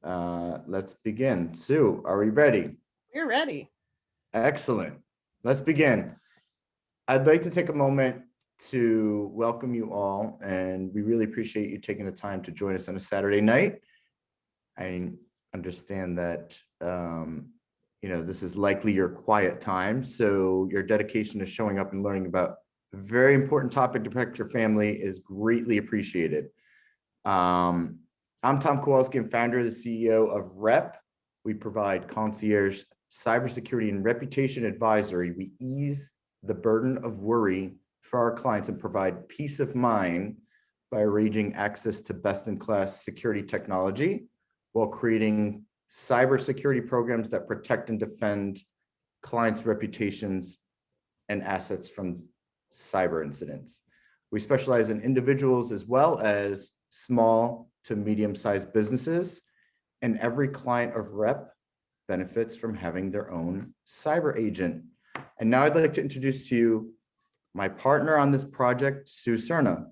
Let's begin. Sue, are we ready? We're ready. Excellent. Let's begin. I'd like to take a moment to welcome you all, and we really appreciate you taking the time to join us on a Saturday night. I understand that this is likely your quiet time, so your dedication to showing up and learning about a very important topic to protect your family is greatly appreciated. I'm Tom Kowalski, and founder and CEO of REP. We provide concierge cybersecurity and reputation advisory. We ease the burden of worry for our clients and provide peace of mind by arranging access to best-in-class security technology while creating cybersecurity programs that protect and defend clients' reputations and assets from cyber incidents. We specialize in individuals as well as small to medium-sized businesses, and every client of REP benefits from having their own cyber agent. And now I'd like to introduce to you my partner on this project, Sue Serna.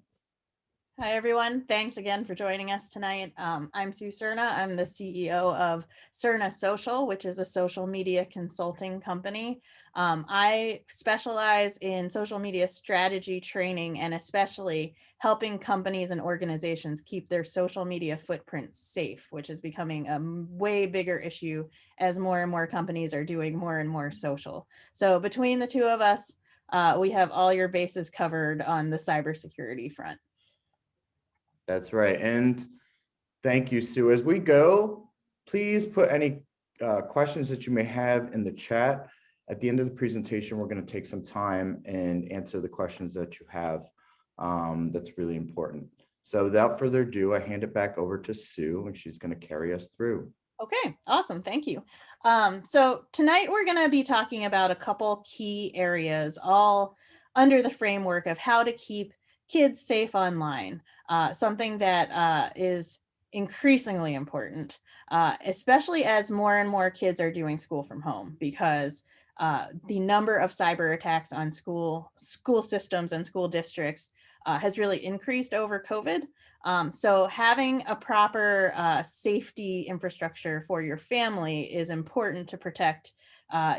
Hi, everyone. Thanks again for joining us tonight. I'm Sue Serna. I'm the CEO of Serna Social, which is a social media consulting company. I specialize in social media strategy training and especially helping companies and organizations keep their social media footprint safe, which is becoming a way bigger issue as more and more companies are doing more and more social. So between the two of us, we have all your bases covered on the cybersecurity front. That's right. And thank you, Sue. As we go, please put any questions that you may have in the chat. At the end of the presentation, we're going to take some time and answer the questions that you have. That's really important. So without further ado, I hand it back over to Sue, and she's going to carry us through. Okay, awesome. Thank you. So tonight we're going to be talking about a couple key areas, all under the framework of how to keep kids safe online, something that is increasingly important, especially as more and more kids are doing school from home, because the number of cyber attacks on school systems and school districts has really increased over COVID. So having a proper safety infrastructure for your family is important to protect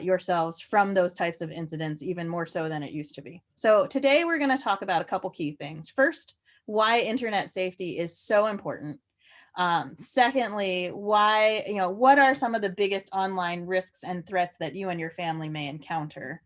yourselves from those types of incidents, even more so than it used to be. So today we're going to talk about a couple key things. First, why internet safety is so important. Secondly, what are some of the biggest online risks and threats that you and your family may encounter?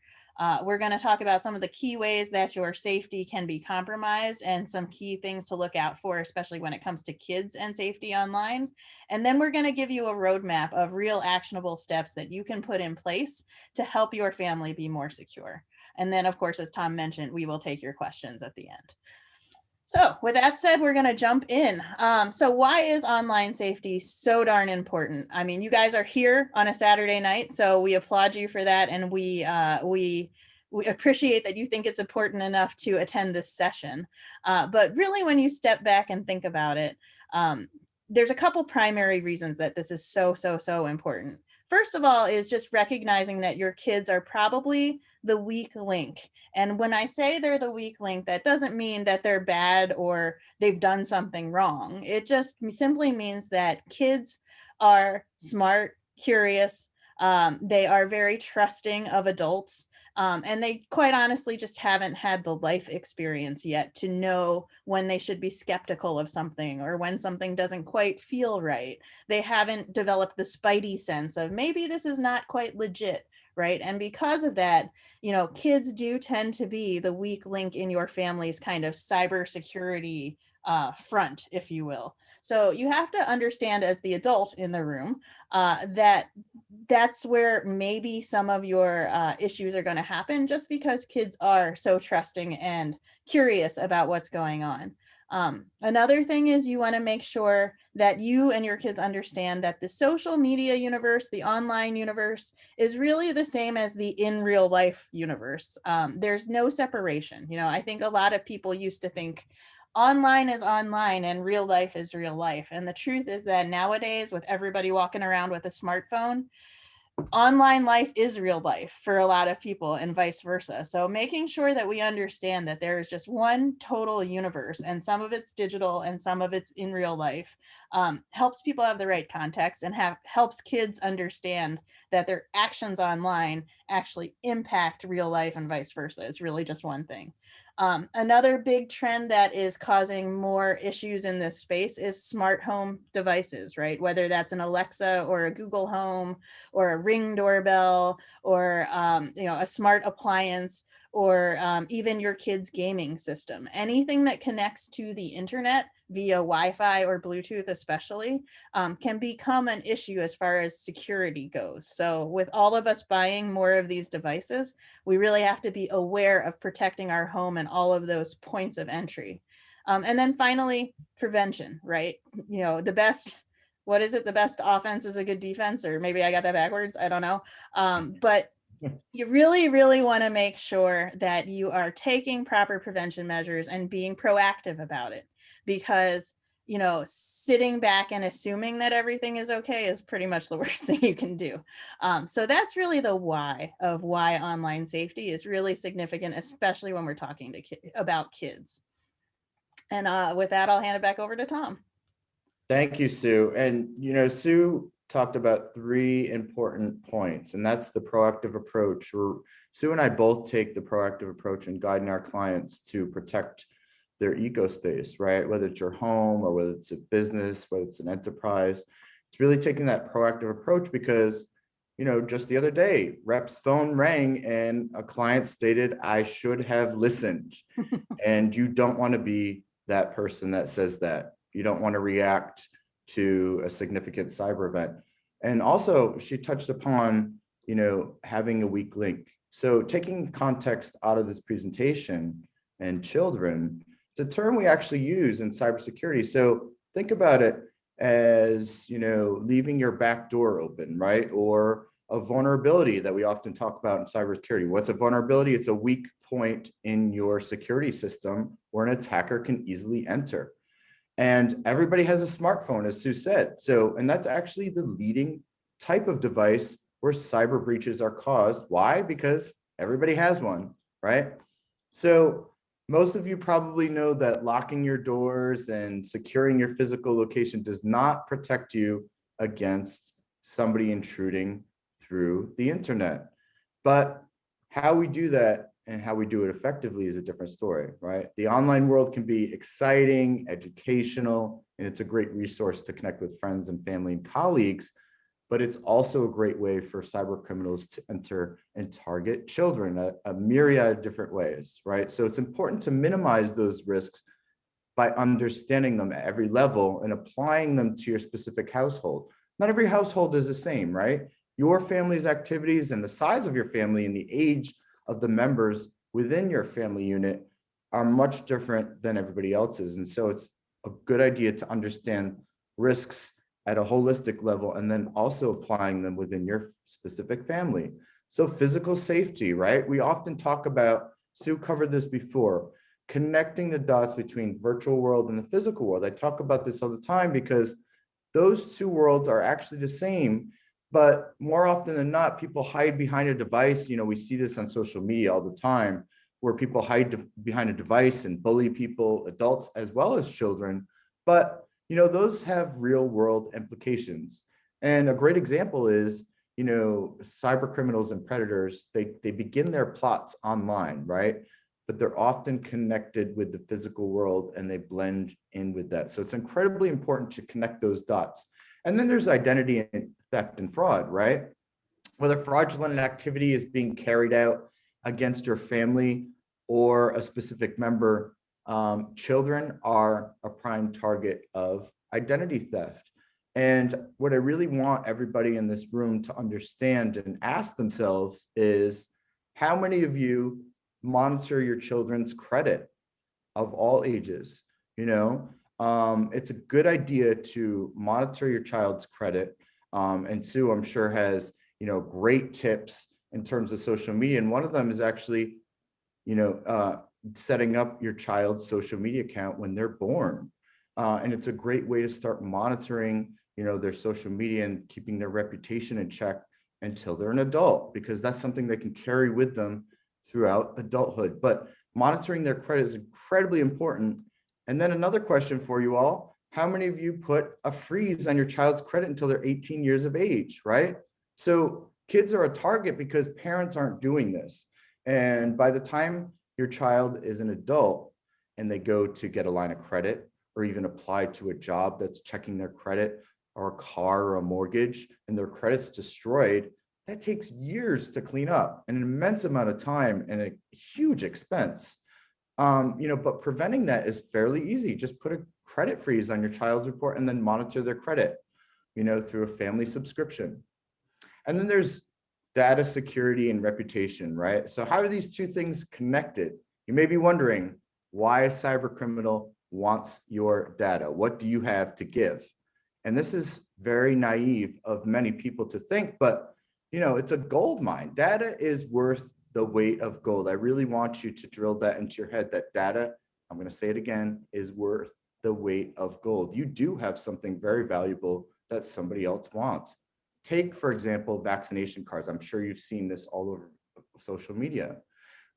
We're going to talk about some of the key ways that your safety can be compromised and some key things to look out for, especially when it comes to kids and safety online. And then we're going to give you a roadmap of real actionable steps that you can put in place to help your family be more secure. And then, of course, as Tom mentioned, we will take your questions at the end. So with that said, we're going to jump in. So why is online safety so darn important? I mean, you guys are here on a Saturday night, so we applaud you for that. And we appreciate that you think it's important enough to attend this session. But really, when you step back and think about it, there's a couple primary reasons that this is so important. First of all is just recognizing that your kids are probably the weak link. And when I say they're the weak link, that doesn't mean that they're bad or they've done something wrong. It just simply means that kids are smart, curious, they are very trusting of adults. And they quite honestly just haven't had the life experience yet to know when they should be skeptical of something or when something doesn't quite feel right. They haven't developed the spidey sense of maybe this is not quite legit, right? And because of that, kids do tend to be the weak link in your family's kind of cybersecurity front, if you will. So you have to understand as the adult in the room that that's where maybe some of your issues are going to happen, just because kids are so trusting and curious about what's going on. Another thing is you want to make sure that you and your kids understand that the social media universe, the online universe, is really the same as the in real life universe. There's no separation. I think a lot of people used to think online is online and real life is real life. And the truth is that nowadays, with everybody walking around with a smartphone, online life is real life for a lot of people and vice versa. So making sure that we understand that there is just one total universe and some of it's digital and some of it's in real life helps people have the right context and helps kids understand that their actions online actually impact real life and vice versa. It's really just one thing. Another big trend that is causing more issues in this space is smart home devices, right? Whether that's an Alexa or a Google Home or a Ring doorbell or a smart appliance or even your kid's gaming system. Anything that connects to the internet via Wi-Fi or Bluetooth especially can become an issue as far as security goes. So with all of us buying more of these devices, we really have to be aware of protecting our home and all of those points of entry. And then finally, prevention, right? The best, what is it? The best offense is a good defense, or maybe I got that backwards. I don't know. But you really, really want to make sure that you are taking proper prevention measures and being proactive about it, because sitting back and assuming that everything is okay is pretty much the worst thing you can do. So that's really the why of why online safety is really significant, especially when we're talking about kids. And with that, I'll hand it back over to Tom. Thank you, Sue. And, Sue talked about 3 important points, and that's the proactive approach. Sue and I both take the proactive approach in guiding our clients to protect their ecospace, right? Whether it's your home or whether it's a business, whether it's an enterprise, it's really taking that proactive approach because, just the other day, Rep's phone rang and a client stated, "I should have listened." And you don't want to be that person that says that. You don't want to react to a significant cyber event. And also, she touched upon, having a weak link. So taking context out of this presentation and children, it's a term we actually use in cybersecurity. So think about it as, leaving your back door open, right? Or a vulnerability that we often talk about in cybersecurity. What's a vulnerability? It's a weak point in your security system where an attacker can easily enter. And everybody has a smartphone, as Sue said. So, and that's actually the leading type of device where cyber breaches are caused. Why? Because everybody has one, right? So most of you probably know that locking your doors and securing your physical location does not protect you against somebody intruding through the internet. But how we do that and how we do it effectively is a different story, right? The online world can be exciting, educational, and it's a great resource to connect with friends and family and colleagues, but it's also a great way for cyber criminals to enter and target children a myriad of different ways, right? So it's important to minimize those risks by understanding them at every level and applying them to your specific household. Not every household is the same, right? Your family's activities and the size of your family and the age of the members within your family unit are much different than everybody else's. And so it's a good idea to understand risks at a holistic level and then also applying them within your specific family. So physical safety, right? We often talk about, Sue covered this before, connecting the dots between virtual world and the physical world. I talk about this all the time because those 2 worlds are actually the same. But more often than not, people hide behind a device. We see this on social media all the time, where people hide behind a device and bully people, adults as well as children. But, those have real world implications. And a great example is, cyber criminals and predators, they begin their plots online, right? But they're often connected with the physical world and they blend in with that. So it's incredibly important to connect those dots. And then there's identity and theft and fraud, right? Whether fraudulent activity is being carried out against your family or a specific member, children are a prime target of identity theft. And what I really want everybody in this room to understand and ask themselves is, how many of you monitor your children's credit of all ages? It's a good idea to monitor your child's credit. And Sue, I'm sure, has, great tips in terms of social media. And one of them is actually, setting up your child's social media account when they're born. And it's a great way to start monitoring, their social media and keeping their reputation in check until they're an adult, because that's something they can carry with them throughout adulthood. But monitoring their credit is incredibly important. And then another question for you all: how many of you put a freeze on your child's credit until they're 18 years of age, right? So kids are a target because parents aren't doing this. And by the time your child is an adult and they go to get a line of credit or even apply to a job that's checking their credit, or a car or a mortgage, and their credit's destroyed, that takes years to clean up, and an immense amount of time and a huge expense. But preventing that is fairly easy. Just put a credit freeze on your child's report and then monitor their credit, through a family subscription. And then there's data security and reputation, right? So how are these two things connected? You may be wondering why a cyber criminal wants your data. What do you have to give? And this is very naive of many people to think, but it's a gold mine. Data is worth the weight of gold. I really want you to drill that into your head, that data, I'm going to say it again, is worth the weight of gold. You do have something very valuable that somebody else wants. Take, for example, vaccination cards. I'm sure you've seen this all over social media,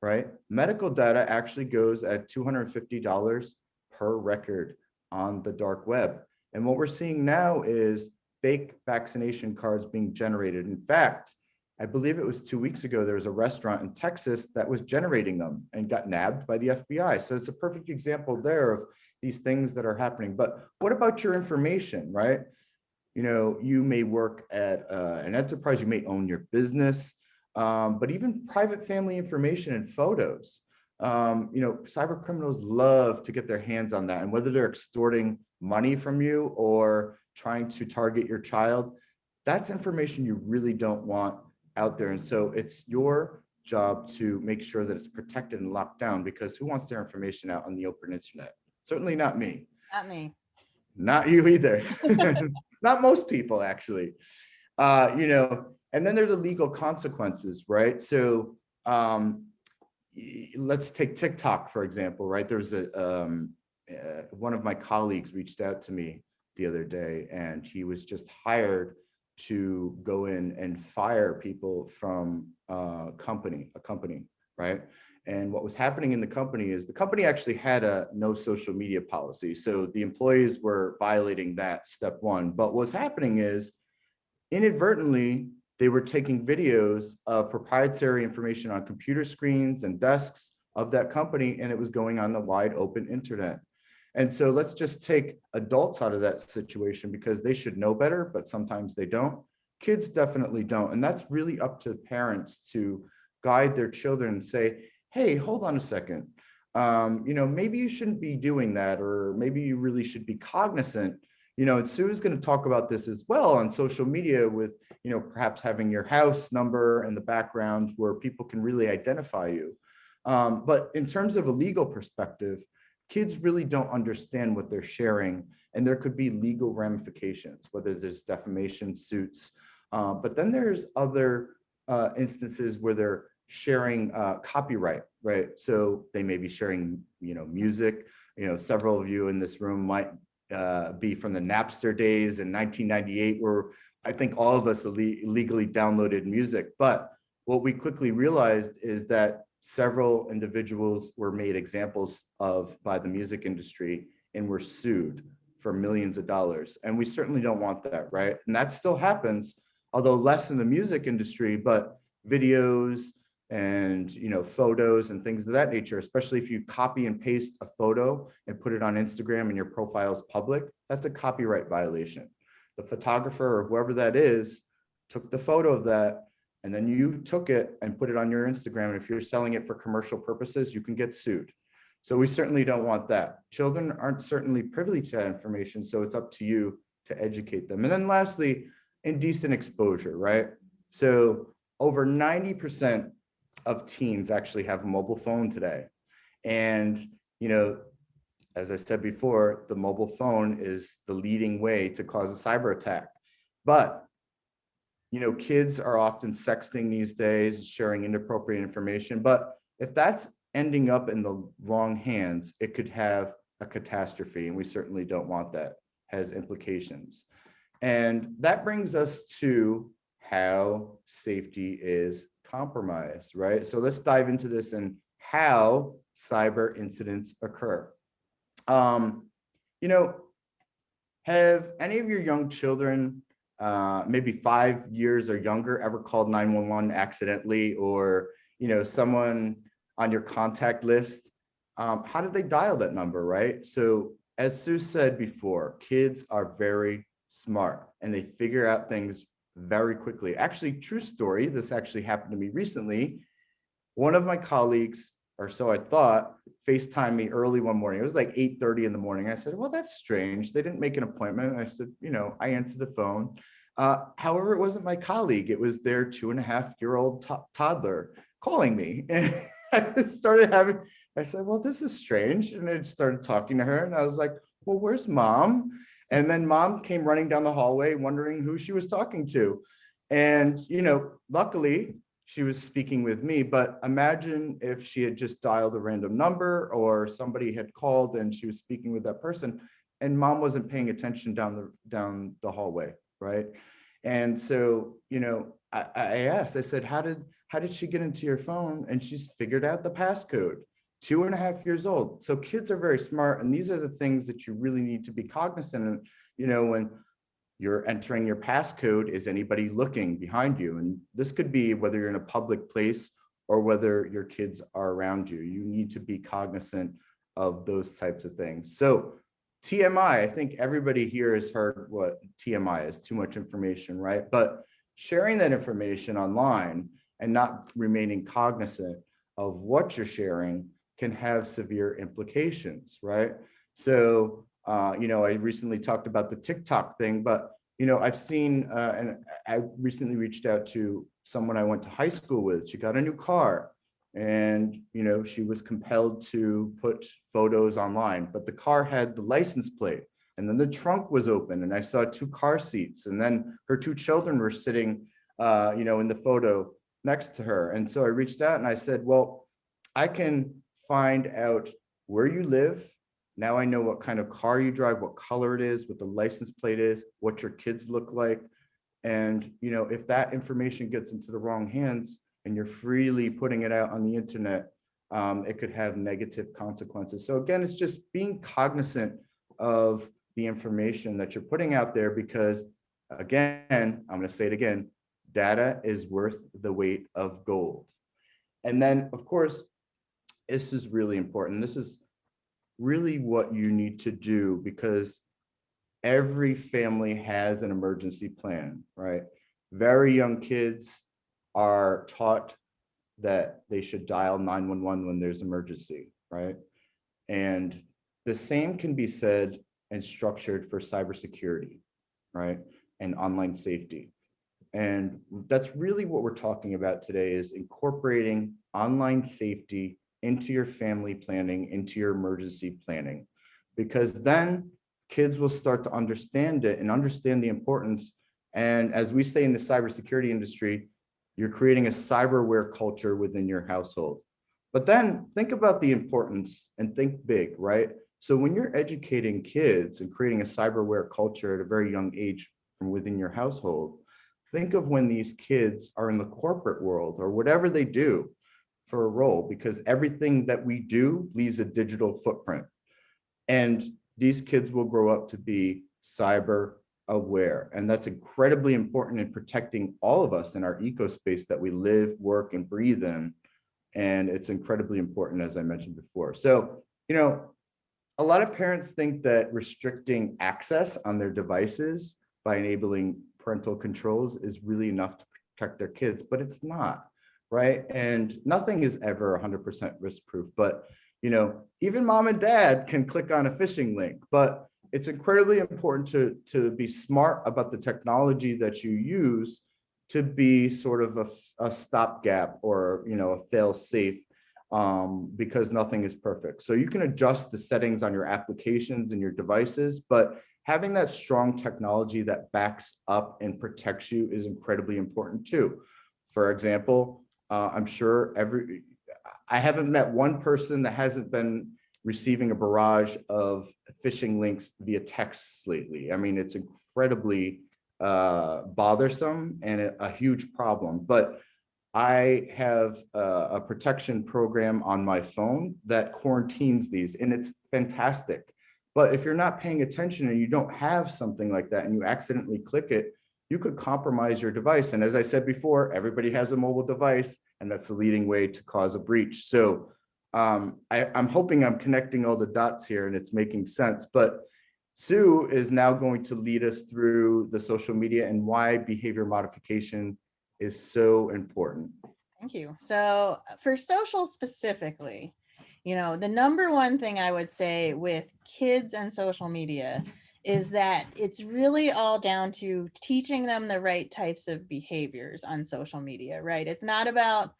right? Medical data actually goes at $250 per record on the dark web. And what we're seeing now is fake vaccination cards being generated. In fact, I believe it was 2 weeks ago, there was a restaurant in Texas that was generating them and got nabbed by the FBI. So it's a perfect example there of these things that are happening. But what about your information, right? You may work at an enterprise, you may own your business, but even private family information and photos. Cyber criminals love to get their hands on that. And whether they're extorting money from you or trying to target your child, that's information you really don't want out there. And so it's your job to make sure that it's protected and locked down, because who wants their information out on the open internet? Certainly not me. Not me. Not you either. Not most people, actually. And then there are the legal consequences, right? So let's take TikTok, for example, right? There's one of my colleagues reached out to me the other day, and he was just hired to go in and fire people from a company, right? And what was happening in the company is the company actually had a no social media policy. So the employees were violating that, step one. But what's happening is inadvertently, they were taking videos of proprietary information on computer screens and desks of that company, and it was going on the wide open internet. And so let's just take adults out of that situation, because they should know better, but sometimes they don't. Kids definitely don't. And that's really up to parents to guide their children and say, hey, hold on a second. Maybe you shouldn't be doing that, or maybe you really should be cognizant. And Sue is going to talk about this as well on social media with, perhaps having your house number in the background where people can really identify you. But in terms of a legal perspective, kids really don't understand what they're sharing, and there could be legal ramifications, whether there's defamation suits. But then there's other instances where they're sharing copyright, right? So they may be sharing, music. Several of you in this room might be from the Napster days in 1998, where I think all of us illegally downloaded music. But what we quickly realized is that several individuals were made examples of by the music industry and were sued for millions of dollars. And we certainly don't want that, right? And that still happens, although less in the music industry, but videos and photos and things of that nature, especially if you copy and paste a photo and put it on Instagram and your profile is public, that's a copyright violation. The photographer or whoever that is took the photo of that, and then you took it and put it on your Instagram. And if you're selling it for commercial purposes, you can get sued. So we certainly don't want that. Children aren't certainly privy to that information, so it's up to you to educate them. And then lastly, indecent exposure, right? So over 90% of teens actually have a mobile phone today. And, as I said before, the mobile phone is the leading way to cause a cyber attack. But kids are often sexting these days, sharing inappropriate information. But if that's ending up in the wrong hands, it could have a catastrophe. And we certainly don't want that. Has implications. And that brings us to how safety is compromised, right? So let's dive into this and how cyber incidents occur. Um, you know, have any of your young children, maybe 5 years or younger, ever called 911 accidentally, or someone on your contact list? How did they dial that number, right? So, as Sue said before, kids are very smart and they figure out things very quickly. Actually, true story. This actually happened to me recently. One of my colleagues, or so I thought, FaceTimed me early one morning. It was like 8:30 in the morning. I said, well, that's strange. They didn't make an appointment. And I said, I answered the phone. However, it wasn't my colleague. It was their 2.5-year-old toddler calling me. And I said, well, this is strange. And I started talking to her and I was like, well, where's mom? And then mom came running down the hallway wondering who she was talking to. And, luckily, she was speaking with me, but imagine if she had just dialed a random number or somebody had called and she was speaking with that person and mom wasn't paying attention down the hallway, right? And so, I asked, I said, how did she get into your phone? And she's figured out the passcode. 2.5 years old. So kids are very smart, and these are the things that you really need to be cognizant of. When you're entering your passcode, is anybody looking behind you? And this could be whether you're in a public place or whether your kids are around you. You need to be cognizant of those types of things. So TMI, I think everybody here has heard what TMI is, too much information, right? But sharing that information online and not remaining cognizant of what you're sharing can have severe implications, right? So I recently talked about the TikTok thing, but I've seen, and I recently reached out to someone I went to high school with. She got a new car, and she was compelled to put photos online, but the car had the license plate, and then the trunk was open, and I saw 2 car seats, and then her 2 children were sitting, in the photo next to her. And so I reached out and I said, well, I can find out where you live. Now I know what kind of car you drive, what color it is, what the license plate is, what your kids look like. And, if that information gets into the wrong hands and you're freely putting it out on the internet, it could have negative consequences. So again, it's just being cognizant of the information that you're putting out there, because again, I'm going to say it again, data is worth the weight of gold. And then, of course, this is really important. This is really what you need to do, because every family has an emergency plan, right? Very young kids are taught that they should dial 911 when there's emergency, right? And the same can be said and structured for cybersecurity, right? And online safety. And that's really what we're talking about today, is incorporating online safety into your family planning, into your emergency planning, because then kids will start to understand it and understand the importance. And as we say in the cybersecurity industry, you're creating a cyberware culture within your household. But then think about the importance and think big, right? So when you're educating kids and creating a cyberware culture at a very young age from within your household, think of when these kids are in the corporate world or whatever they do for a role, because everything that we do leaves a digital footprint. And these kids will grow up to be cyber aware. And that's incredibly important in protecting all of us in our ecospace that we live, work, and breathe in. And it's incredibly important, as I mentioned before. So, a lot of parents think that restricting access on their devices by enabling parental controls is really enough to protect their kids, but it's not, right? And nothing is ever 100% risk proof, but even mom and dad can click on a phishing link. But it's incredibly important to be smart about the technology that you use to be sort of a stopgap or a fail safe, because nothing is perfect. So you can adjust the settings on your applications and your devices, but having that strong technology that backs up and protects you is incredibly important too. For example, I'm sure I haven't met one person that hasn't been receiving a barrage of phishing links via texts lately. I mean, it's incredibly bothersome and a huge problem. But I have a protection program on my phone that quarantines these, and it's fantastic. But if you're not paying attention and you don't have something like that and you accidentally click it, you could compromise your device. And as I said before, everybody has a mobile device, and that's the leading way to cause a breach. So I'm hoping I'm connecting all the dots here and it's making sense. But Sue is now going to lead us through the social media and why behavior modification is so important. Thank you. So for social specifically, the number one thing I would say with kids and social media is that it's really all down to teaching them the right types of behaviors on social media, right? It's not about,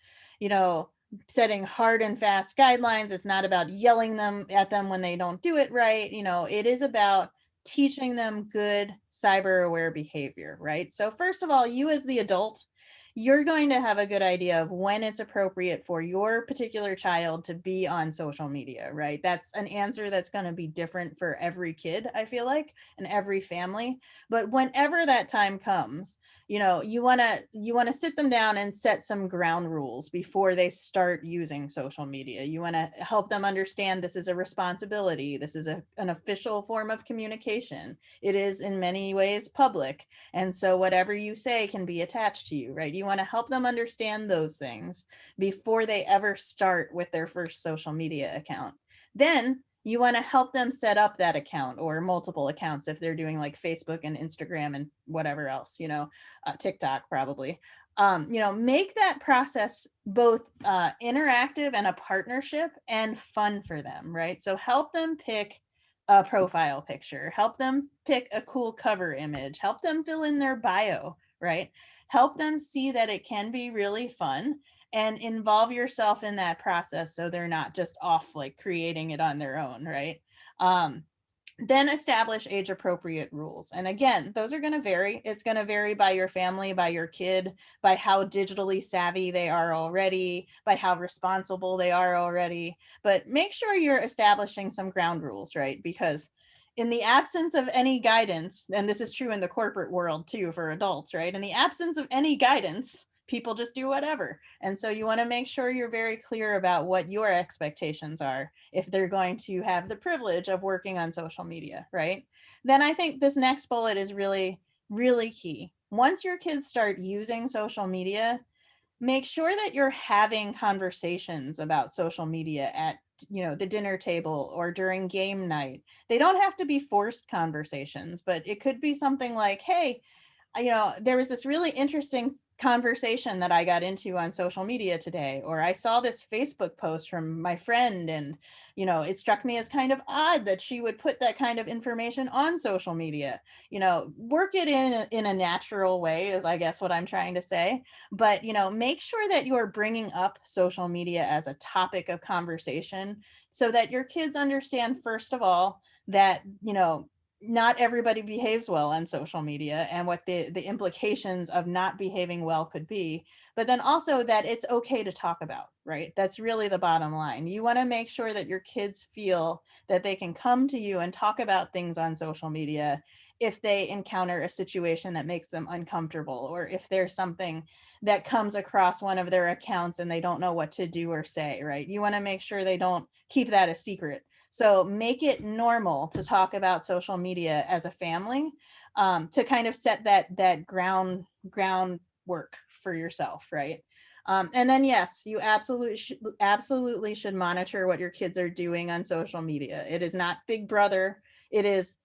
setting hard and fast guidelines. It's not about yelling at them when they don't do it right. It is about teaching them good cyber aware behavior, right? So first of all, you as the adult, you're going to have a good idea of when it's appropriate for your particular child to be on social media, right? That's an answer that's going to be different for every kid, I feel like, and every family. But whenever that time comes, you want to sit them down and set some ground rules before they start using social media. You want to help them understand this is a responsibility. This is an official form of communication. It is in many ways public. And so whatever you say can be attached to you, right? You want to help them understand those things before they ever start with their first social media account. Then you want to help them set up that account or multiple accounts if they're doing like Facebook and Instagram and whatever else, TikTok probably. Make that process both interactive and a partnership and fun for them, right? So help them pick a profile picture, help them pick a cool cover image, help them fill in their bio, right? Help them see that it can be really fun and involve yourself in that process so they're not just off like creating it on their own, right? Then establish age appropriate rules. And again, those are going to vary. It's going to vary by your family, by your kid, by how digitally savvy they are already, by how responsible they are already. But make sure you're establishing some ground rules, right? Because in the absence of any guidance, and this is true in the corporate world too for adults, right? In the absence of any guidance, people just do whatever. And so you want to make sure you're very clear about what your expectations are if they're going to have the privilege of working on social media, right? Then I think this next bullet is really, really key. Once your kids start using social media, make sure that you're having conversations about social media at the dinner table or during game night. They don't have to be forced conversations, but it could be something like, hey, there was this really interesting conversation that I got into on social media today, or I saw this Facebook post from my friend and, it struck me as kind of odd that she would put that kind of information on social media. Work it in a natural way is I guess what I'm trying to say, but, make sure that you're bringing up social media as a topic of conversation so that your kids understand, first of all, that, not everybody behaves well on social media and what the implications of not behaving well could be, but then also that it's okay to talk about, right? That's really the bottom line. You want to make sure that your kids feel that they can come to you and talk about things on social media if they encounter a situation that makes them uncomfortable, or if there's something that comes across one of their accounts and they don't know what to do or say, right? You want to make sure they don't keep that a secret. So make it normal to talk about social media as a family, to kind of set that groundwork for yourself, right? And then yes, you absolutely should monitor what your kids are doing on social media. It is not Big Brother. It is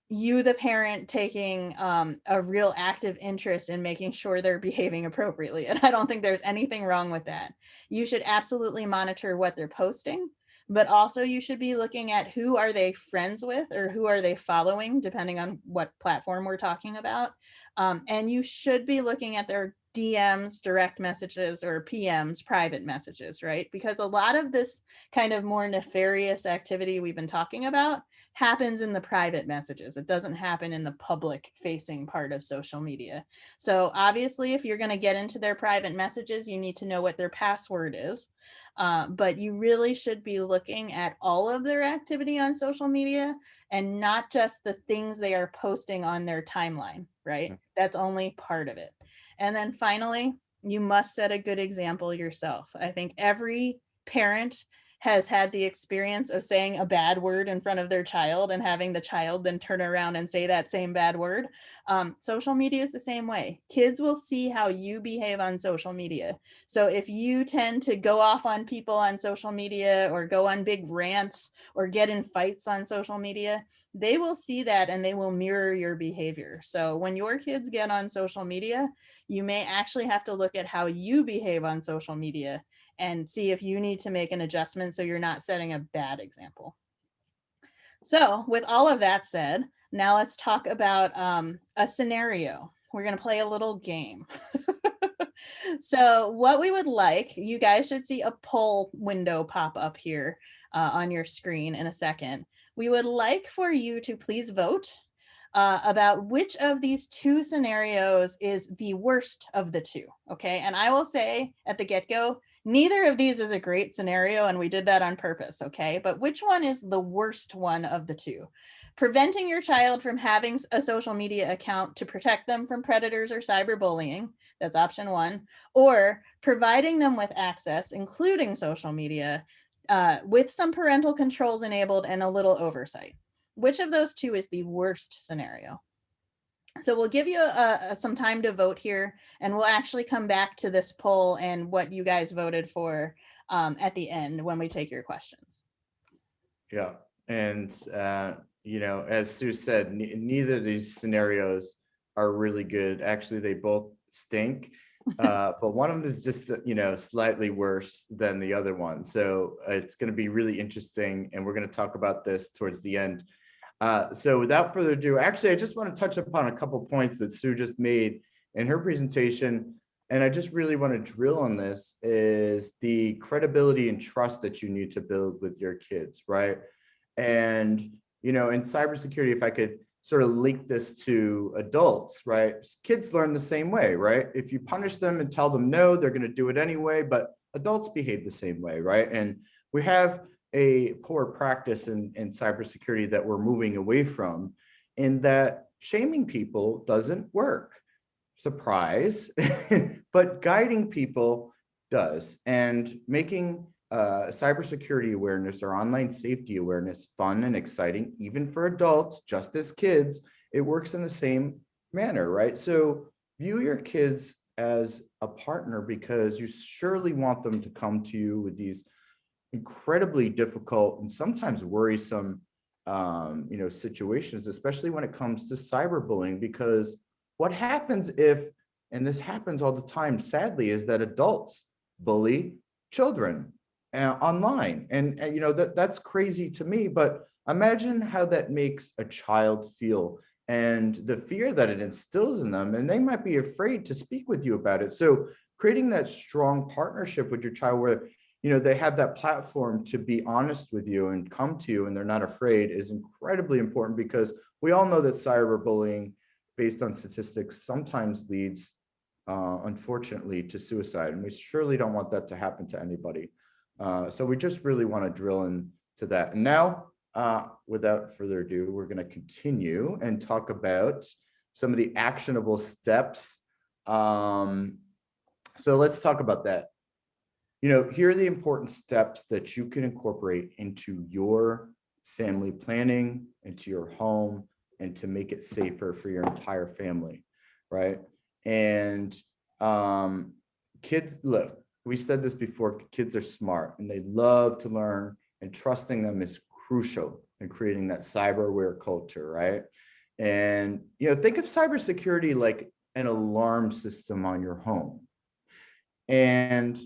you, the parent, taking a real active interest in making sure they're behaving appropriately. And I don't think there's anything wrong with that. You should absolutely monitor what they're posting, but also you should be looking at who are they friends with or who are they following, depending on what platform we're talking about. And you should be looking at their DMs, direct messages, or PMs, private messages, right? Because a lot of this kind of more nefarious activity we've been talking about happens in the private messages. It doesn't happen in the public facing part of social media. So obviously, if you're going to get into their private messages, you need to know what their password is. But you really should be looking at all of their activity on social media and not just the things they are posting on their timeline, right? That's only part of it. And then finally, you must set a good example yourself. I think every parent has had the experience of saying a bad word in front of their child and having the child then turn around and say that same bad word. Social media is the same way. Kids will see how you behave on social media. So if you tend to go off on people on social media or go on big rants or get in fights on social media, they will see that and they will mirror your behavior. So when your kids get on social media, you may actually have to look at how you behave on social media and see if you need to make an adjustment so you're not setting a bad example. So with all of that said, now let's talk about a scenario. We're going to play a little game. So what we would like, you guys should see a poll window pop up here on your screen in a second. We would like for you to please vote about which of these two scenarios is the worst of the two, okay? And I will say at the get-go, neither of these is a great scenario, and we did that on purpose, okay? But which one is the worst one of the two? Preventing your child from having a social media account to protect them from predators or cyberbullying, that's option one, or providing them with access, including social media, with some parental controls enabled and a little oversight. Which of those two is the worst scenario? So we'll give you some time to vote here, and we'll actually come back to this poll and what you guys voted for at the end when we take your questions. Yeah, and as Sue said, neither of these scenarios are really good. Actually, they both stink. But one of them is just slightly worse than the other one. So it's going to be really interesting, and we're going to talk about this towards the end. So without further ado, actually, I just want to touch upon a couple points that Sue just made in her presentation. And I just really want to drill on this is the credibility and trust that you need to build with your kids, right? And, in cybersecurity, if I could sort of link this to adults, right? Kids learn the same way, right? If you punish them and tell them no, they're going to do it anyway, but adults behave the same way, right? And we have a poor practice in cybersecurity that we're moving away from, in that shaming people doesn't work. Surprise, but guiding people does, and making cybersecurity awareness or online safety awareness fun and exciting, even for adults, just as kids, it works in the same manner, right? So view your kids as a partner, because you surely want them to come to you with these incredibly difficult and sometimes worrisome situations, especially when it comes to cyberbullying. Because what happens if, and this happens all the time, sadly, is that adults bully children online. And that's crazy to me, but imagine how that makes a child feel and the fear that it instills in them. And they might be afraid to speak with you about it. So creating that strong partnership with your child where they have that platform to be honest with you and come to you and they're not afraid is incredibly important, because we all know that cyberbullying, based on statistics, sometimes leads, unfortunately, to suicide. And we surely don't want that to happen to anybody. So we just really want to drill into that. And now, without further ado, we're going to continue and talk about some of the actionable steps. So let's talk about that. Here are the important steps that you can incorporate into your family planning, into your home, and to make it safer for your entire family, right? And kids, look, we said this before, kids are smart and they love to learn, and trusting them is crucial in creating that cyber aware culture, right? And, think of cybersecurity like an alarm system on your home. And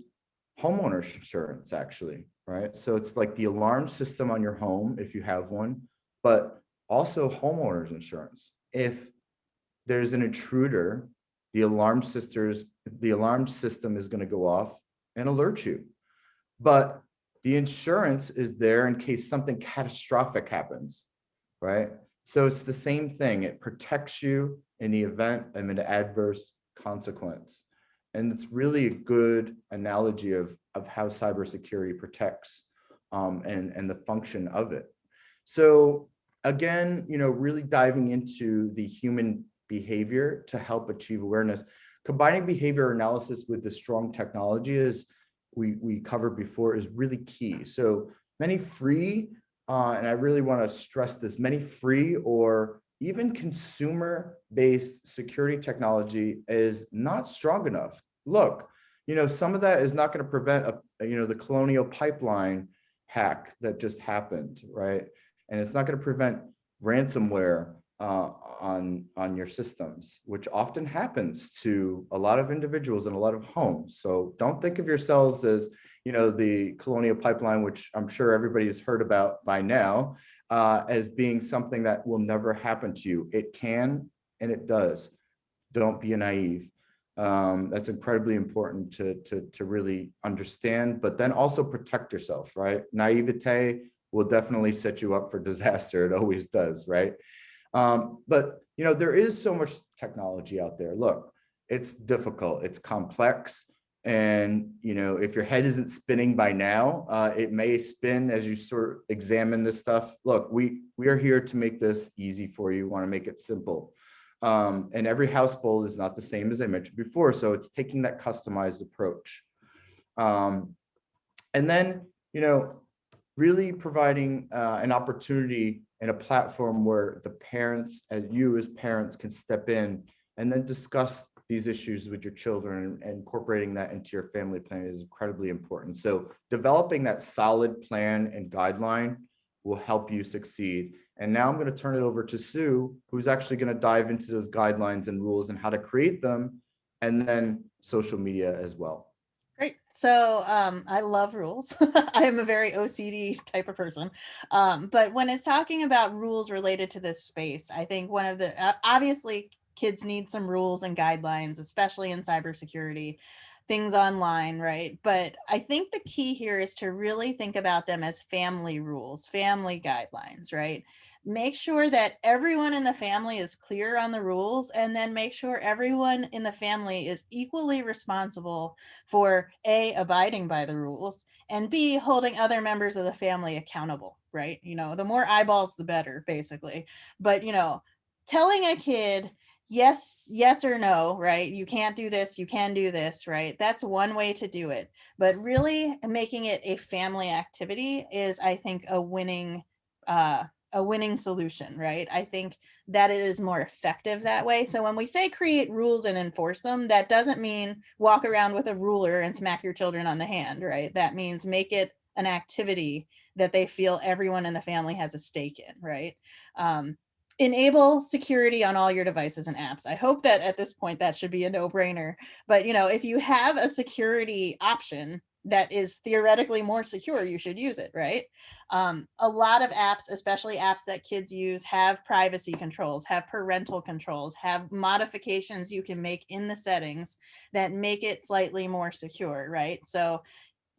homeowners insurance, actually, right? So it's like the alarm system on your home, if you have one, but also homeowners insurance. If there's an intruder, the alarm system is going to go off and alert you. But the insurance is there in case something catastrophic happens. right? So it's the same thing. It protects you in the event of an adverse consequence. And it's really a good analogy of how cybersecurity protects and the function of it. So again, really diving into the human behavior to help achieve awareness, combining behavior analysis with the strong technology, as we covered before, is really key. So many free, and I really want to stress this, many free or even consumer-based security technology is not strong enough. Look, some of that is not going to prevent the Colonial Pipeline hack that just happened, right? And it's not going to prevent ransomware on your systems, which often happens to a lot of individuals in a lot of homes. So don't think of yourselves as, the Colonial Pipeline, which I'm sure everybody has heard about by now, as being something that will never happen to you. It can, and it does. Don't be naive. That's incredibly important to really understand, but then also protect yourself, right? Naivete will definitely set you up for disaster. It always does, right? But there is so much technology out there. Look, it's difficult, it's complex, and if your head isn't spinning by now, it may spin as you sort of examine this stuff. Look, we are here to make this easy for you. Want to make it simple. And every household is not the same, as I mentioned before. So it's taking that customized approach. And then, really providing an opportunity and a platform where the parents, as you as parents, can step in and then discuss these issues with your children, and incorporating that into your family plan is incredibly important. So developing that solid plan and guideline will help you succeed. And now I'm going to turn it over to Sue, who's actually going to dive into those guidelines and rules and how to create them, and then social media as well. Great. So I love rules. I am a very OCD type of person. But when it's talking about rules related to this space, I think one of the, obviously kids need some rules and guidelines, especially in cybersecurity, things online, right? But I think the key here is to really think about them as family rules, family guidelines, right? Make sure that everyone in the family is clear on the rules, and then make sure everyone in the family is equally responsible for A, abiding by the rules, and B, holding other members of the family accountable, right? The more eyeballs, the better, basically. But, telling a kid, yes or no, right? You can't do this, you can do this, right? That's one way to do it. But really making it a family activity is, I think, a winning solution, right? I think that is more effective that way. So when we say create rules and enforce them, that doesn't mean walk around with a ruler and smack your children on the hand, right? That means make it an activity that they feel everyone in the family has a stake in, right? Enable security on all your devices and apps. I hope that at this point that should be a no-brainer. But if you have a security option that is theoretically more secure, you should use it, right? A lot of apps, especially apps that kids use, have privacy controls, have parental controls, have modifications you can make in the settings that make it slightly more secure, right? So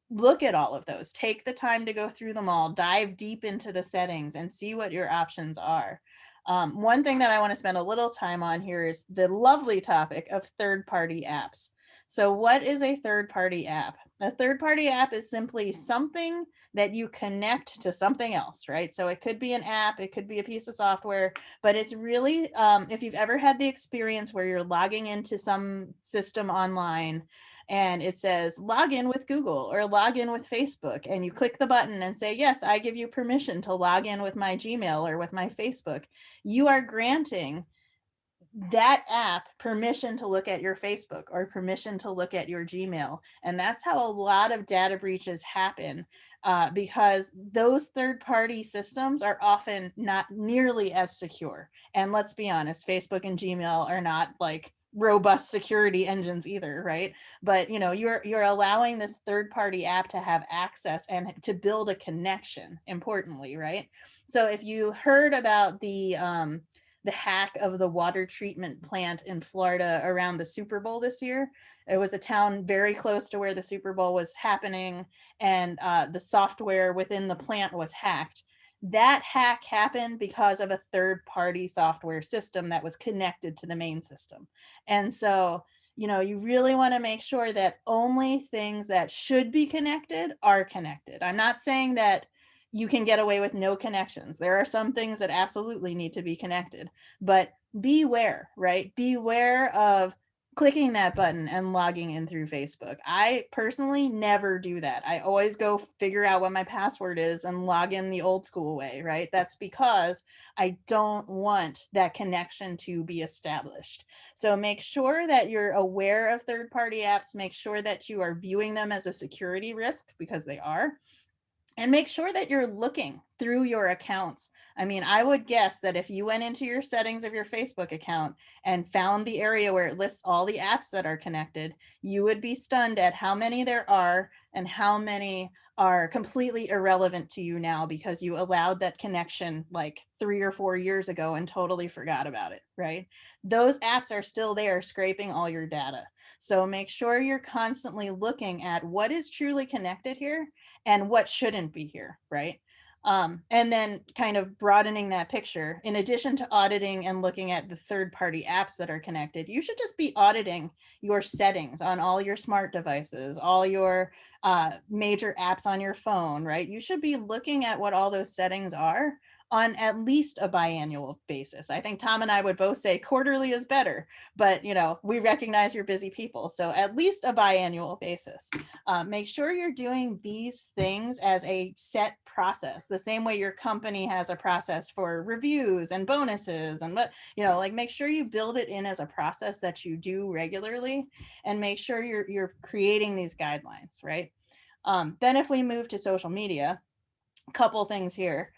look at all of those, take the time to go through them all, dive deep into the settings and see what your options are. One thing that I want to spend a little time on here is the lovely topic of third-party apps. So what is a third-party app? A third-party app is simply something that you connect to something else, right? So it could be an app, it could be a piece of software, but it's really, if you've ever had the experience where you're logging into some system online and it says log in with Google or log in with Facebook, and you click the button and say, yes, I give you permission to log in with my Gmail or with my Facebook, you are granting that app permission to look at your Facebook or permission to look at your Gmail. And that's how a lot of data breaches happen, because those third-party systems are often not nearly as secure. And let's be honest, Facebook and Gmail are not like robust security engines either, right? But you're allowing this third-party app to have access and to build a connection, importantly, right? So if you heard about the hack of the water treatment plant in Florida around the Super Bowl this year. It was a town very close to where the Super Bowl was happening, and the software within the plant was hacked. That hack happened because of a third-party software system that was connected to the main system. And so, you really want to make sure that only things that should be connected are connected. I'm not saying that you can get away with no connections. There are some things that absolutely need to be connected, but beware, right? Beware of clicking that button and logging in through Facebook. I personally never do that. I always go figure out what my password is and log in the old school way, right? That's because I don't want that connection to be established. So make sure that you're aware of third-party apps, make sure that you are viewing them as a security risk, because they are. And make sure that you're looking through your accounts. I mean, I would guess that if you went into your settings of your Facebook account and found the area where it lists all the apps that are connected, you would be stunned at how many there are and how many are completely irrelevant to you now because you allowed that connection like 3 or 4 years ago and totally forgot about it, right? Those apps are still there scraping all your data. So make sure you're constantly looking at what is truly connected here and what shouldn't be here, right? And then kind of broadening that picture, in addition to auditing and looking at the third-party apps that are connected, you should just be auditing your settings on all your smart devices, all your major apps on your phone, right? You should be looking at what all those settings are on at least a biannual basis. I think Tom and I would both say quarterly is better, but we recognize you're busy people, so at least a biannual basis. Make sure you're doing these things as a set process, the same way your company has a process for reviews and bonuses and make sure you build it in as a process that you do regularly, and make sure you're creating these guidelines, right? Then if we move to social media, a couple things here.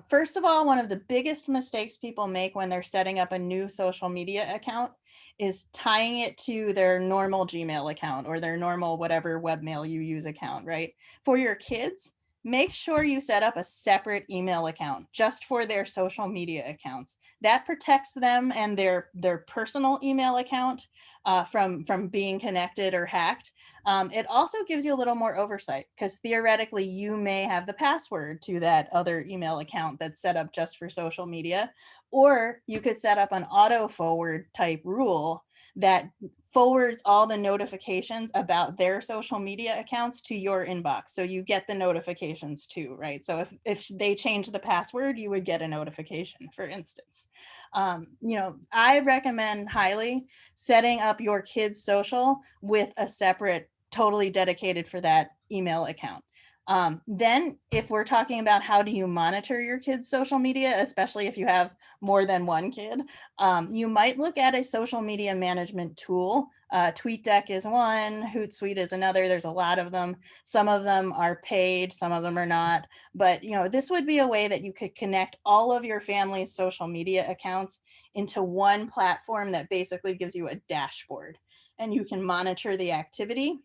First of all, one of the biggest mistakes people make when they're setting up a new social media account is tying it to their normal Gmail account or their normal whatever webmail you use account, right? For your kids, make sure you set up a separate email account just for their social media accounts. That protects them and their personal email account from being connected or hacked. It also gives you a little more oversight because theoretically you may have the password to that other email account that's set up just for social media, or you could set up an auto forward type rule that forwards all the notifications about their social media accounts to your inbox. So you get the notifications too, right? So if they change the password, you would get a notification, for instance. I recommend highly setting up your kids' social with a separate, totally dedicated for that email account. Then if we're talking about how do you monitor your kids' social media, especially if you have more than one kid, you might look at a social media management tool. TweetDeck is one, Hootsuite is another. There's a lot of them. Some of them are paid, some of them are not. But this would be a way that you could connect all of your family's social media accounts into one platform that basically gives you a dashboard, and you can monitor the activity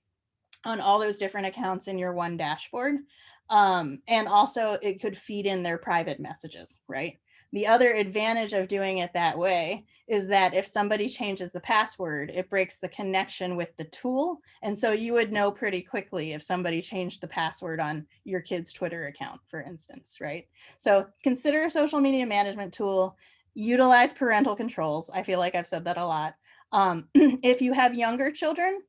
on all those different accounts in your one dashboard. And also it could feed in their private messages, right? The other advantage of doing it that way is that if somebody changes the password, it breaks the connection with the tool. And so you would know pretty quickly if somebody changed the password on your kid's Twitter account, for instance, right? So consider a social media management tool, utilize parental controls. I feel like I've said that a lot. If you have younger children,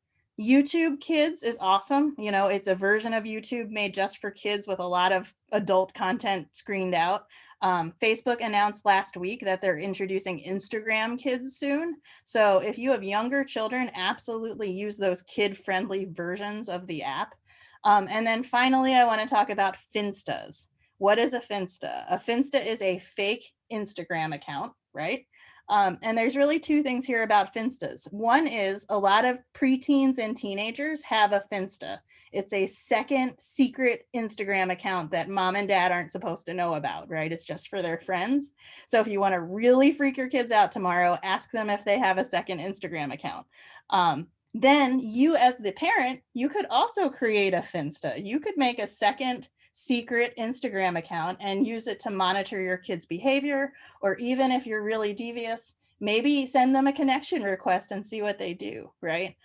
YouTube Kids is awesome. It's a version of YouTube made just for kids with a lot of adult content screened out. Facebook announced last week that they're introducing Instagram Kids soon. So if you have younger children, absolutely use those kid-friendly versions of the app. And then finally, I want to talk about Finstas. What is a Finsta? A Finsta is a fake Instagram account, right? And there's really two things here about Finstas. One is a lot of preteens and teenagers have a Finsta. It's a second secret Instagram account that mom and dad aren't supposed to know about, right? It's just for their friends. So if you want to really freak your kids out tomorrow, ask them if they have a second Instagram account. Then you as the parent, you could also create a Finsta. You could make a second secret Instagram account and use it to monitor your kids' behavior, or even if you're really devious, maybe send them a connection request and see what they do, right?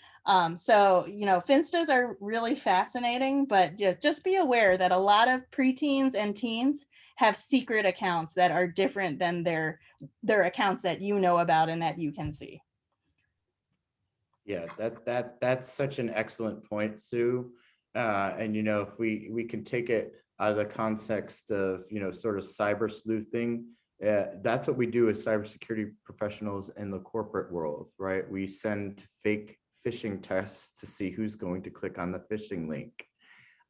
So, Finstas are really fascinating, but just be aware that a lot of preteens and teens have secret accounts that are different than their accounts that you know about and that you can see. Yeah, that's such an excellent point, Sue. And if we can take it out of the context of sort of cyber sleuthing, that's what we do as cybersecurity professionals in the corporate world, right? We send fake phishing tests to see who's going to click on the phishing link,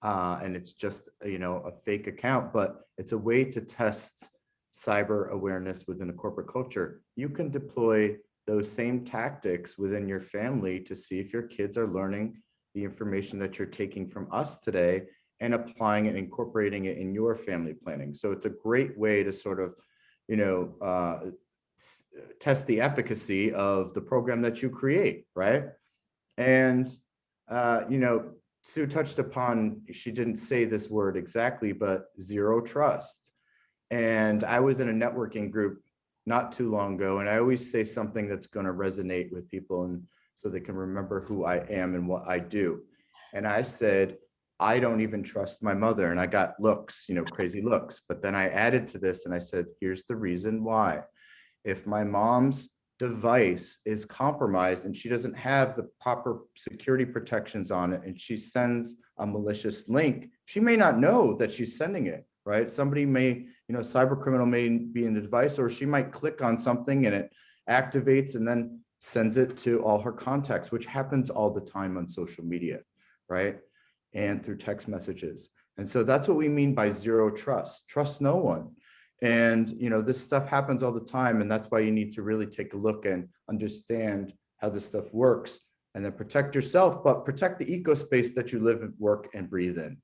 and it's just a fake account, but it's a way to test cyber awareness within a corporate culture. You can deploy those same tactics within your family to see if your kids are learning the information that you're taking from us today and applying it, incorporating it in your family planning. So it's a great way to sort of, test the efficacy of the program that you create, right? And, Sue touched upon, she didn't say this word exactly, but zero trust. And I was in a networking group not too long ago, and I always say something that's going to resonate with people, and so they can remember who I am and what I do. And I said, I don't even trust my mother. And I got looks, crazy looks. But then I added to this and I said, here's the reason why. If my mom's device is compromised and she doesn't have the proper security protections on it, and she sends a malicious link, she may not know that she's sending it, right? Somebody may, cyber criminal may be in the device, or she might click on something and it activates and then sends it to all her contacts, which happens all the time on social media, right? And through text messages. And so that's what we mean by zero trust. Trust no one. And this stuff happens all the time, and that's why you need to really take a look and understand how this stuff works, and then protect yourself, but protect the ecospace that you live, work, and breathe in.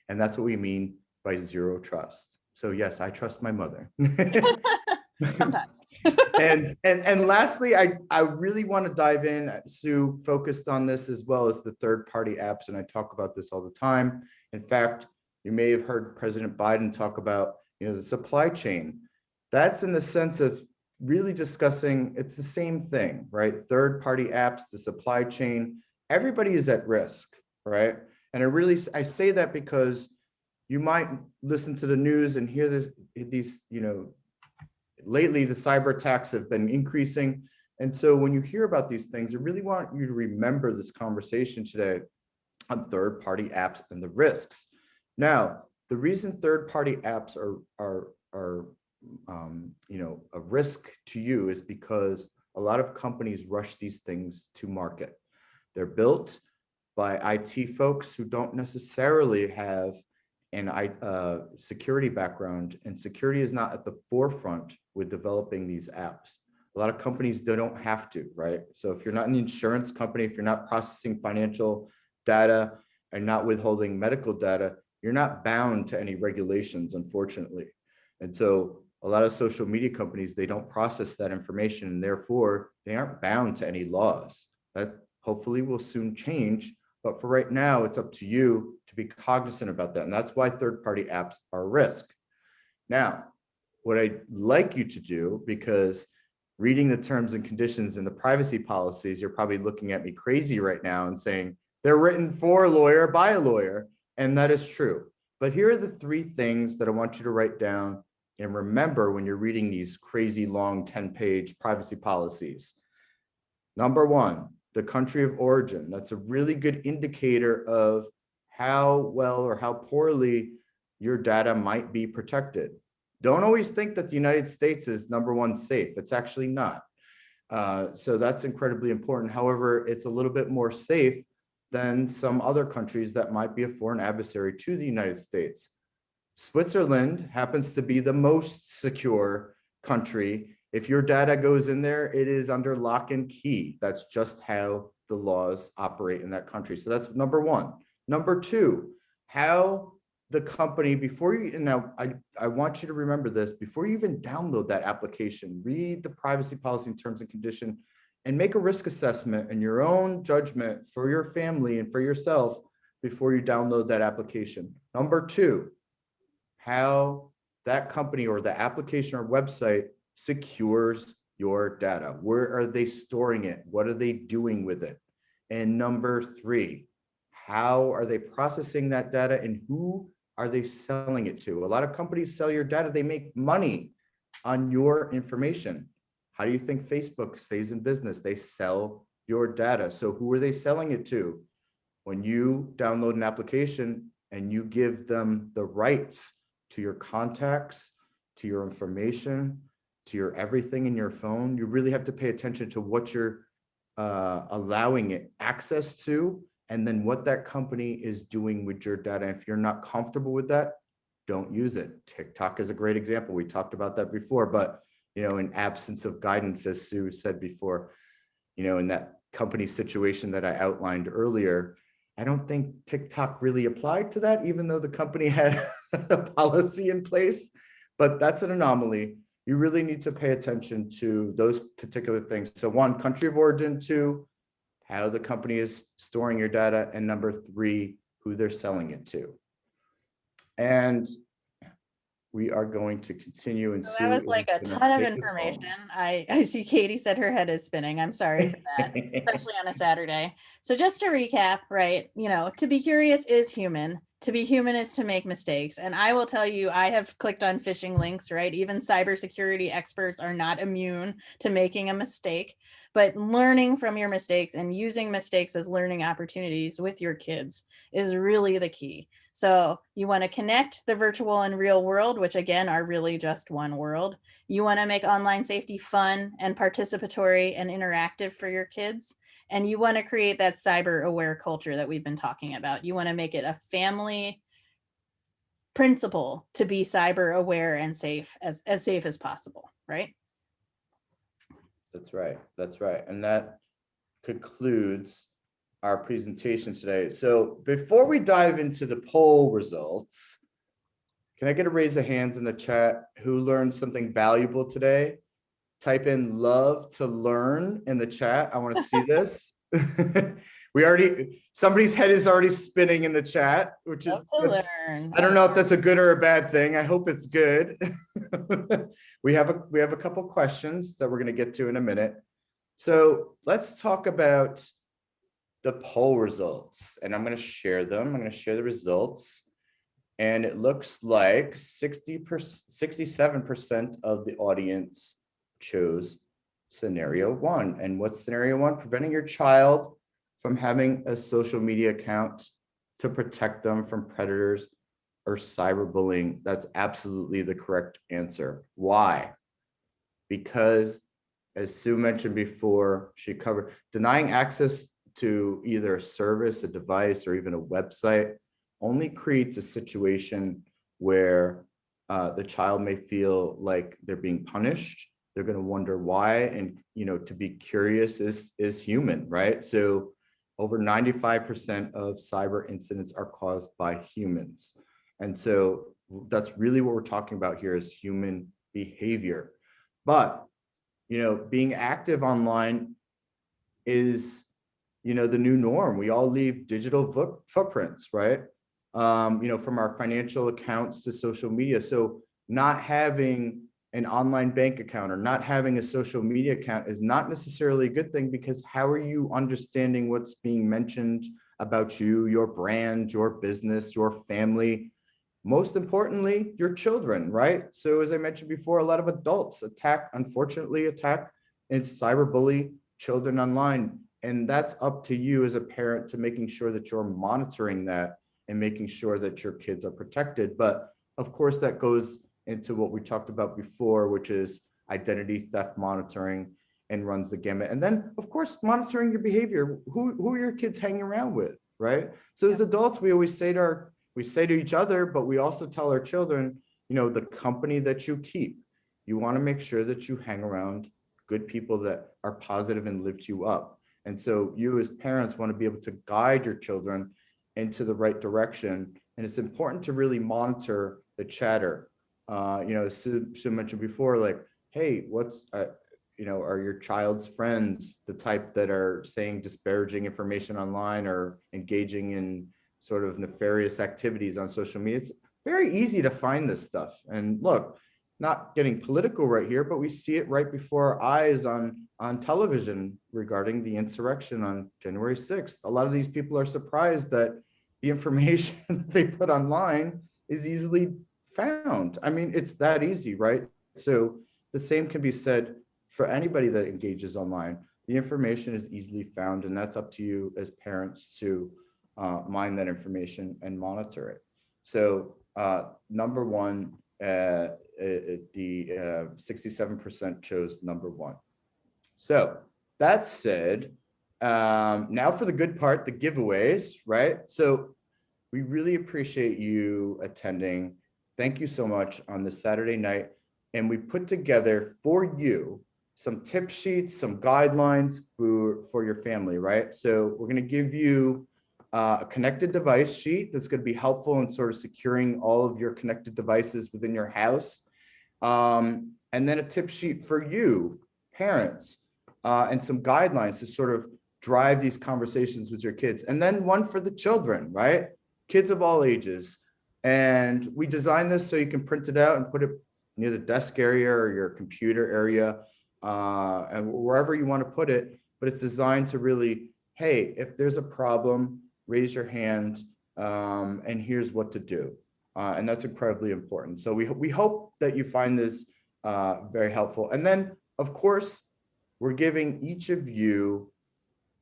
And that's what we mean by zero trust. So yes, I trust my mother. Sometimes. and lastly, I really want to dive in. Sue focused on this as well as the third-party apps, and I talk about this all the time. In fact, you may have heard President Biden talk about the supply chain. That's in the sense of really discussing, it's the same thing, right? Third-party apps, the supply chain, everybody is at risk, right? And I say that because you might listen to the news and hear these, lately the cyber attacks have been increasing. And so when you hear about these things, I really want you to remember this conversation today on third-party apps and the risks. Now, the reason third-party apps are a risk to you is because a lot of companies rush these things to market. They're built by IT folks who don't necessarily have an security background, and security is not at the forefront with developing these apps. A lot of companies don't have to, right? So if you're not an insurance company, if you're not processing financial data and not withholding medical data, you're not bound to any regulations, unfortunately. And so a lot of social media companies, they don't process that information, and therefore they aren't bound to any laws. That hopefully will soon change. But for right now, it's up to you to be cognizant about that. And that's why third-party apps are a risk. Now, what I'd like you to do, because reading the terms and conditions and the privacy policies, you're probably looking at me crazy right now and saying, they're written for a lawyer, by a lawyer. And that is true. But here are the 3 things that I want you to write down and remember when you're reading these crazy long 10-page privacy policies. Number 1, the country of origin. That's a really good indicator of how well or how poorly your data might be protected. Don't always think that the United States is number 1 safe. It's actually not. So that's incredibly important. However, it's a little bit more safe than some other countries that might be a foreign adversary to the United States. Switzerland happens to be the most secure country. If your data goes in there, it is under lock and key. That's just how the laws operate in that country. So that's number 1. Number 2, how the company, before you, and now I want you to remember this, before you even download that application, read the privacy policy and terms and condition, and make a risk assessment and your own judgment for your family and for yourself before you download that application. Number 2, how that company or the application or website secures your data? Where are they storing it? What are they doing with it? And number three, how are they processing that data and who are they selling it to? A lot of companies sell your data. They make money on your information. How do you think Facebook stays in business? They sell your data. So who are they selling it to? When you download an application and you give them the rights to your contacts, to your information, to your everything in your phone, you really have to pay attention to what you're allowing it access to, and then what that company is doing with your data. If you're not comfortable with that, don't use it. TikTok is a great example. We talked about that before, but in absence of guidance, as Sue said before, in that company situation that I outlined earlier, I don't think TikTok really applied to that, even though the company had a policy in place, but that's an anomaly. You really need to pay attention to those particular things. So one, country of origin; two, how the company is storing your data; and number three, who they're selling it to. And we are going to continue. And So Sue that was is like a going ton to of take us information. home. I see Katie said her head is spinning. I'm sorry for that, especially on a Saturday. So just to recap, right, to be curious is human. To be human is to make mistakes. And I will tell you, I have clicked on phishing links, right? Even cybersecurity experts are not immune to making a mistake, but learning from your mistakes and using mistakes as learning opportunities with your kids is really the key. So you want to connect the virtual and real world, which again are really just one world. You want to make online safety fun and participatory and interactive for your kids. And you want to create that cyber aware culture that we've been talking about. You want to make it a family principle to be cyber aware and safe as possible, right? That's right. That's right. And that concludes our presentation today. So before we dive into the poll results, can I get a raise of hands in the chat who learned something valuable today? Type in "love to learn" in the chat. I want to see this. Somebody's head is already spinning in the chat, which is Love to good. learn. I don't know if that's a good or a bad thing. I hope it's good. We have a couple questions that we're going to get to in a minute. So let's talk about the poll results, and I'm going to share them. I'm going to share the results, and it looks like 67% of the audience chose scenario one. And what's scenario one? Preventing your child from having a social media account to protect them from predators or cyberbullying. That's absolutely the correct answer. Why? Because, as Sue mentioned before, she covered denying access to either a service, a device, or even a website only creates a situation where the child may feel like they're being punished. They're going to wonder why, and to be curious is human, right? So over 95% of cyber incidents are caused by humans, and so that's really what we're talking about here is human behavior. But being active online is the new norm. We all leave digital footprints, right? From our financial accounts to social media. So not having an online bank account or not having a social media account is not necessarily a good thing, because how are you understanding what's being mentioned about you, your brand, your business, your family? Most importantly, your children, right? So as I mentioned before, a lot of adults unfortunately attack and cyberbully children online. And that's up to you as a parent to making sure that you're monitoring that and making sure that your kids are protected. But of course, that goes into what we talked about before, which is identity theft monitoring, and runs the gamut. And then, of course, monitoring your behavior. Who are your kids hanging around with, right? So as adults, we always say to each other, but we also tell our children, the company that you keep, you want to make sure that you hang around good people that are positive and lift you up. And so you as parents want to be able to guide your children into the right direction. And it's important to really monitor the chatter. As Sue mentioned before, like, hey, are your child's friends the type that are saying disparaging information online or engaging in sort of nefarious activities on social media? It's very easy to find this stuff. And look, not getting political right here, but we see it right before our eyes on television regarding the insurrection on January 6th. A lot of these people are surprised that the information they put online is easily found. I mean, it's that easy, right? So the same can be said for anybody that engages online. The information is easily found, and that's up to you as parents to mine that information and monitor it. So number one, the 67% chose number one. So that said, now for the good part, the giveaways, right? So we really appreciate you attending. Thank you so much on this Saturday night. And we put together for you some tip sheets, some guidelines for your family, right? So we're going to give you a connected device sheet that's going to be helpful in sort of securing all of your connected devices within your house. And then a tip sheet for you, parents, and some guidelines to sort of drive these conversations with your kids. And then one for the children, right? Kids of all ages. And we designed this so you can print it out and put it near the desk area or your computer area, and wherever you want to put it. But it's designed to really, hey, if there's a problem, raise your hand, and here's what to do. And that's incredibly important. So we hope that you find this very helpful. And then, of course, we're giving each of you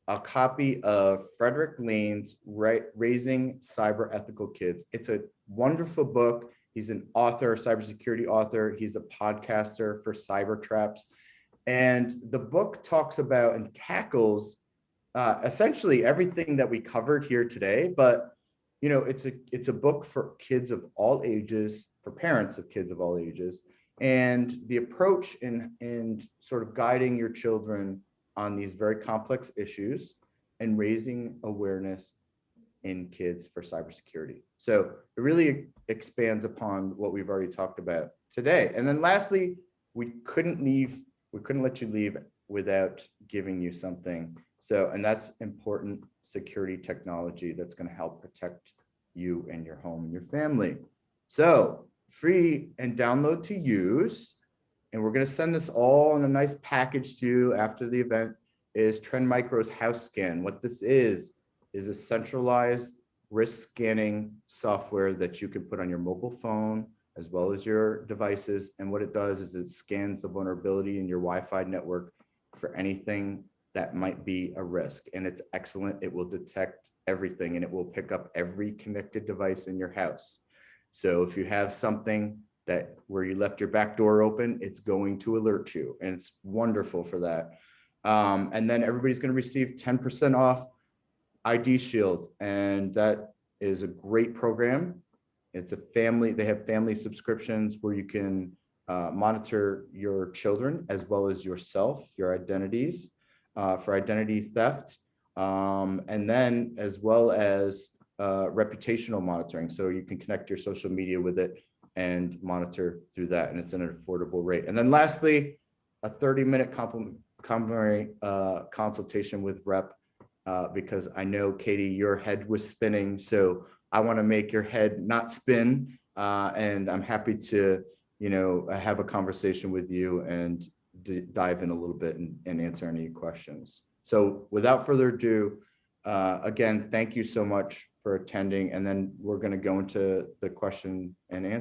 a copy of Frederick Lane's Raising Cyber Ethical Kids. It's a wonderful book. He's an author, cybersecurity author. He's a podcaster for cyber traps. And the book talks about and tackles essentially everything that we covered here today. But, you know, it's a book for kids of all ages, for parents of kids of all ages. And the approach in sort of guiding your children on these very complex issues and raising awareness in kids for cybersecurity. So it really expands upon what we've already talked about today. And then lastly, we couldn't let you leave without giving you something. So, and that's important security technology that's going to help protect you and your home and your family. So free and download to use. And we're going to send this all in a nice package to you after the event, is Trend Micro's House Scan. What this is a centralized risk scanning software that you can put on your mobile phone as well as your devices. And what it does is it scans the vulnerability in your Wi-Fi network for anything that might be a risk. And it's excellent. It will detect everything, and it will pick up every connected device in your house. So if you have something that where you left your back door open, it's going to alert you, and it's wonderful for that. And then everybody's going to receive 10% off ID Shield, and that is a great program. It's a family, they have family subscriptions where you can monitor your children as well as yourself, your identities for identity theft, and then as well as reputational monitoring. So you can connect your social media with it and monitor through that, and it's at an affordable rate. And then lastly, a 30-minute complimentary consultation with Rep, because I know, Katie, your head was spinning, so I want to make your head not spin, and I'm happy to, you know, have a conversation with you and dive in a little bit and answer any questions. So without further ado, again, thank you so much for attending, and then we're going to go into the question and answer.